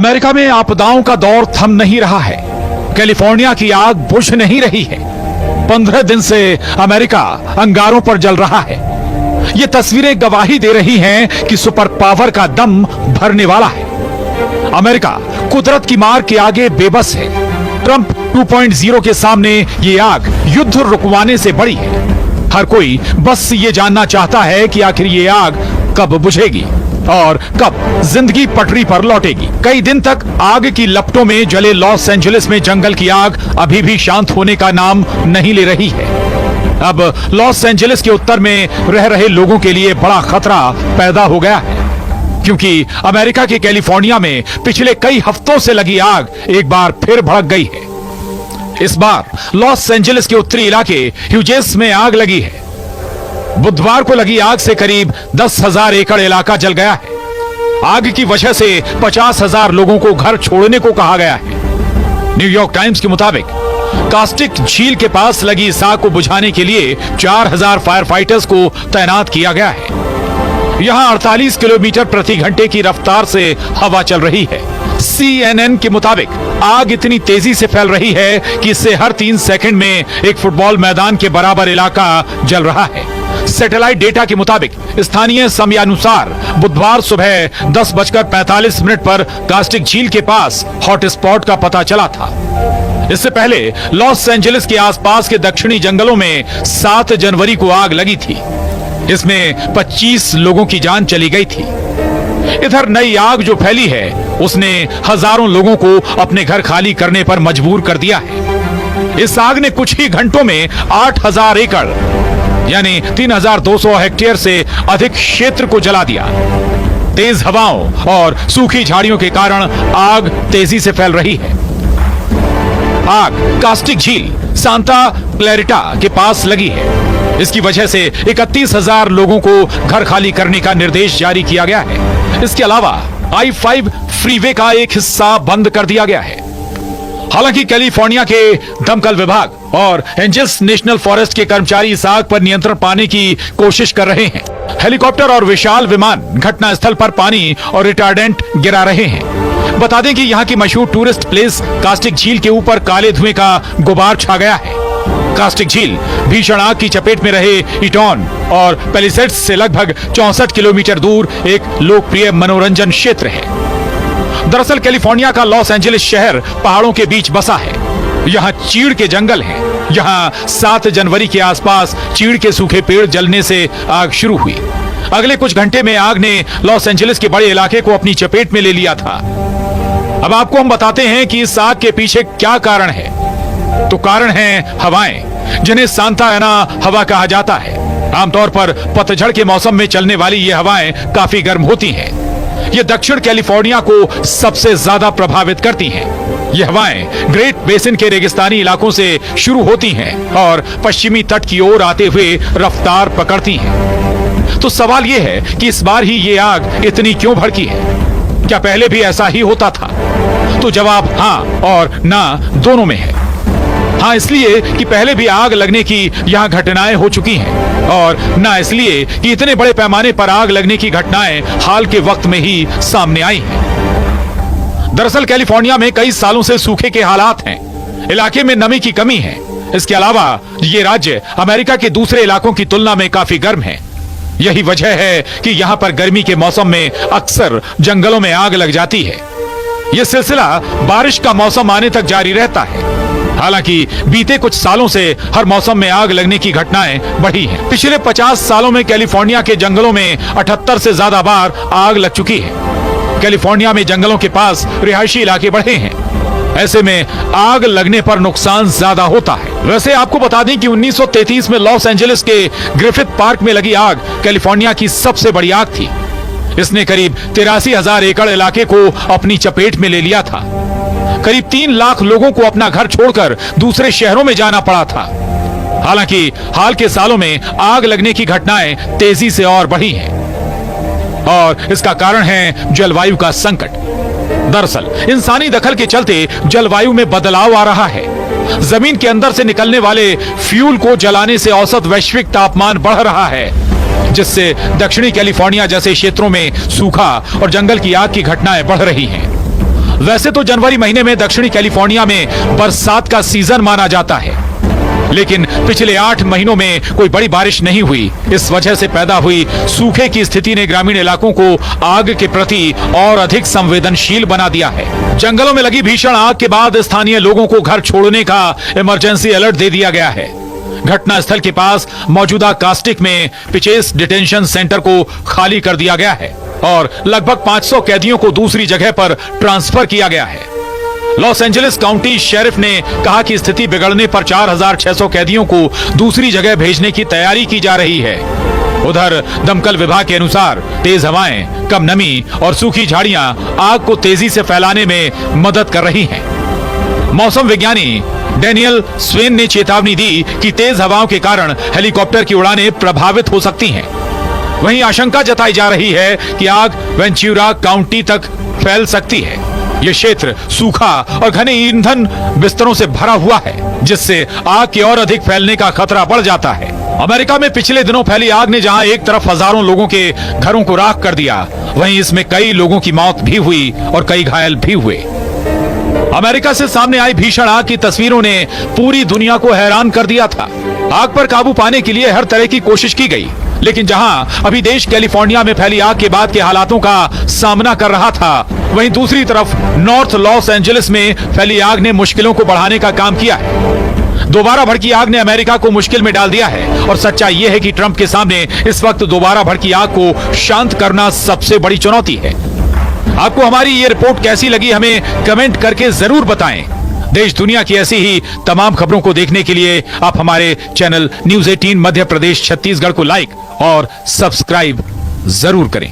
America में आपदाओं का दौर थम नहीं रहा है। कैलिफोर्निया की आग बुझ नहीं रही है। 15 दिन से अमेरिका अंगारों पर जल रहा है। ये तस्वीरें गवाही दे रही हैं कि सुपर पावर का दम भरने वाला है। अमेरिका कुदरत की मार के आगे बेबस है। ट्रंप 2.0 के सामने ये आग युद्ध रुकवाने से बड़ी है। हर कोई बस ये जानना चाहता है कि आखिर ये आग कब बुझेगी और कब जिंदगी पटरी पर लौटेगी। कई दिन तक आग की लपटों में जले लॉस एंजलिस में जंगल की आग अभी भी शांत होने का नाम नहीं ले रही है। अब लॉस एंजलिस के उत्तर में रह रहे लोगों के लिए बड़ा खतरा पैदा हो गया है, क्योंकि अमेरिका के कैलिफोर्निया में पिछले कई हफ्तों से लगी आग एक बार फिर भड़क गई है। इस बार लॉस एंजलिस के उत्तरी इलाके ह्यूजेस में आग लगी है। बुधवार को लगी आग से करीब 10,000 एकड़ इलाका जल गया है। आग की वजह से 50,000 लोगों को घर छोड़ने को कहा गया है। न्यूयॉर्क टाइम्स के मुताबिक कास्टिक झील के पास लगी इस आग को बुझाने के लिए 4,000 फायर फाइटर्स को तैनात किया गया है। यहां 48 किलोमीटर प्रति घंटे की रफ्तार से हवा चल रही है। CNN के मुताबिक आग इतनी तेजी से फैल रही है कि इससे हर 3 सेकंड में एक फुटबॉल मैदान के बराबर इलाका जल रहा है। सैटेलाइट डेटा के मुताबिक स्थानीय समयानुसार बुधवार सुबह 10:45 पर कास्टिक झील के पास हॉटस्पॉट का पता चला था। इससे पहले लॉस एंजलिस के आसपास के दक्षिणी जंगलों में 7 जनवरी को आग लगी थी। इसमें 25 लोगों की जान चली गई थी। इधर नई आग जो फैली है उसने हजारों लोगों को अपने घर खाली करने पर मजबूर कर दिया है। इस आग ने कुछ ही घंटों में 8,000 एकड़ यानी 3,200 हेक्टेयर से अधिक क्षेत्र को जला दिया। तेज हवाओं और सूखी झाड़ियों के कारण आग तेजी से फैल रही है। आग कास्टिक झील सांता क्लैरिटा के पास लगी है। इसकी वजह से 31,000 लोगों को घर खाली करने का निर्देश जारी किया गया है। इसके अलावा I-5 फ्रीवे का एक हिस्सा बंद कर दिया गया है। हालांकि कैलिफोर्निया के दमकल विभाग और एंजल्स नेशनल फॉरेस्ट के कर्मचारी इस आग पर नियंत्रण पाने की कोशिश कर रहे हैं। हेलीकॉप्टर और विशाल विमान घटनास्थल पर पानी और रिटार्डेंट गिरा रहे हैं। बता दें कि यहाँ की मशहूर टूरिस्ट प्लेस कास्टिक झील के ऊपर काले धुएं का गुबार छा गया है। कास्टिक झील भीषण आग की चपेट में रहे इटॉन और पैलिसेड्स से लगभग 64 किलोमीटर दूर एक लोकप्रिय मनोरंजन क्षेत्र है। दरअसल कैलिफोर्निया का लॉस एंजलिस शहर पहाड़ों के बीच बसा है। यहाँ चीड़ के जंगल हैं। यहाँ 7 जनवरी के आसपास चीड़ के सूखे पेड़ जलने से आग शुरू हुई। अगले कुछ घंटे में आग ने लॉस एंजलिस के बड़े इलाके को अपनी चपेट में ले लिया था। अब आपको हम बताते हैं कि इस आग के पीछे क्या कारण है। तो कारण है हवाएं, जिन्हें सांता एना हवा कहा जाता है। आमतौर पर पतझड़ के मौसम में चलने वाली ये हवाएं काफी गर्म होती हैं। ये दक्षिण कैलिफोर्निया को सबसे ज्यादा प्रभावित करती हैं। ये हवाएं ग्रेट बेसिन के रेगिस्तानी इलाकों से शुरू होती हैं और पश्चिमी तट की ओर आते हुए रफ्तार पकड़ती हैं। तो सवाल ये है कि इस बार ही ये आग इतनी क्यों भड़की है? क्या पहले भी ऐसा ही होता था? तो जवाब हाँ और ना दोनों में है। हाँ इसलिए कि पहले भी आग लगने की यहाँ घटनाएं हो चुकी हैं, और ना इसलिए कि इतने बड़े पैमाने पर आग लगने की घटनाएं हाल के वक्त में ही सामने आई हैं। दरअसल कैलिफोर्निया में कई सालों से सूखे के हालात हैं। इलाके में नमी की कमी है। इसके अलावा ये राज्य अमेरिका के दूसरे इलाकों की तुलना में काफी गर्म है। यही वजह है कि यहाँ पर गर्मी के मौसम में अक्सर जंगलों में आग लग जाती है। यह सिलसिला बारिश का मौसम आने तक जारी रहता है। हालांकि बीते कुछ सालों से हर मौसम में आग लगने की घटनाएं बढ़ी हैं। पिछले 50 सालों में कैलिफोर्निया के जंगलों में 78 से ज्यादा बार आग लग चुकी है। कैलिफोर्निया में जंगलों के पास रिहायशी इलाके बढ़े हैं। ऐसे में आग लगने पर नुकसान ज्यादा होता है। वैसे आपको बता दें कि 1933 में लॉस एंजलिस के ग्रिफिथ पार्क में लगी आग कैलिफोर्निया की सबसे बड़ी आग थी। इसने करीब 83,000 एकड़ इलाके को अपनी चपेट में ले लिया था। करीब 3 लाख लोगों को अपना घर छोड़कर दूसरे शहरों में जाना पड़ा था। हालांकि हाल के सालों में आग लगने की घटनाएं तेजी से और बढ़ी हैं, और इसका कारण है जलवायु का संकट। दरअसल इंसानी दखल के चलते जलवायु में बदलाव आ रहा है। जमीन के अंदर से निकलने वाले फ्यूल को जलाने से औसत वैश्विक तापमान बढ़ रहा है, जिससे दक्षिणी कैलिफोर्निया जैसे क्षेत्रों में सूखा और जंगल की आग की घटनाएं बढ़ रही हैं। वैसे तो जनवरी महीने में दक्षिणी कैलिफोर्निया में बरसात का सीजन माना जाता है, लेकिन पिछले 8 महीनों में कोई बड़ी बारिश नहीं हुई। इस वजह से पैदा हुई सूखे की स्थिति ने ग्रामीण इलाकों को आग के प्रति और अधिक संवेदनशील बना दिया है। जंगलों में लगी भीषण आग के बाद स्थानीय लोगों को घर छोड़ने का इमरजेंसी अलर्ट दे दिया गया है। घटनास्थल के पास मौजूदा कास्टिक में पिचेस डिटेंशन सेंटर को खाली कर दिया गया है और लगभग 500 कैदियों को दूसरी जगह पर ट्रांसफर किया गया है। लॉस एंजलिस काउंटी शेरिफ ने कहा कि स्थिति बिगड़ने पर 4600 कैदियों को दूसरी जगह भेजने की तैयारी की जा रही है। उधर दमकल विभाग के अनुसार तेज हवाएं, कम नमी और सूखी झाड़ियां आग को तेजी से फैलाने में मदद कर रही हैं। मौसम विज्ञानी डैनियल स्वेन ने चेतावनी दी कि तेज हवाओं के कारण हेलीकॉप्टर की उड़ानें प्रभावित हो सकती हैं। वहीं आशंका जताई जा रही है कि आग वेंचुरा काउंटी तक फैल सकती है। यह क्षेत्र सूखा और घने ईंधन बिस्तरों से भरा हुआ है, जिससे आग के और अधिक फैलने का खतरा बढ़ जाता है। अमेरिका में पिछले दिनों फैली आग ने जहां एक तरफ हजारों लोगों के घरों को राख कर दिया, वहीं इसमें कई लोगों की मौत भी हुई और कई घायल भी हुए। अमेरिका से सामने आई भीषण आग की तस्वीरों ने पूरी दुनिया को हैरान कर दिया था। आग पर काबू पाने के लिए हर तरह की कोशिश की गई, लेकिन जहां अभी देश कैलिफोर्निया में फैली आग के बाद के हालातों का सामना कर रहा था, वहीं दूसरी तरफ नॉर्थ लॉस एंजलिस में फैली आग ने मुश्किलों को बढ़ाने का काम किया है। दोबारा भड़की आग ने अमेरिका को मुश्किल में डाल दिया है और सच्चाई यह है कि ट्रंप के सामने इस वक्त दोबारा भड़की आग को शांत करना सबसे बड़ी चुनौती है। आपको हमारी ये रिपोर्ट कैसी लगी, हमें कमेंट करके जरूर बताएं। देश दुनिया की ऐसी ही तमाम खबरों को देखने के लिए आप हमारे चैनल न्यूज़ 18 मध्य प्रदेश छत्तीसगढ़ को लाइक और सब्सक्राइब जरूर करें।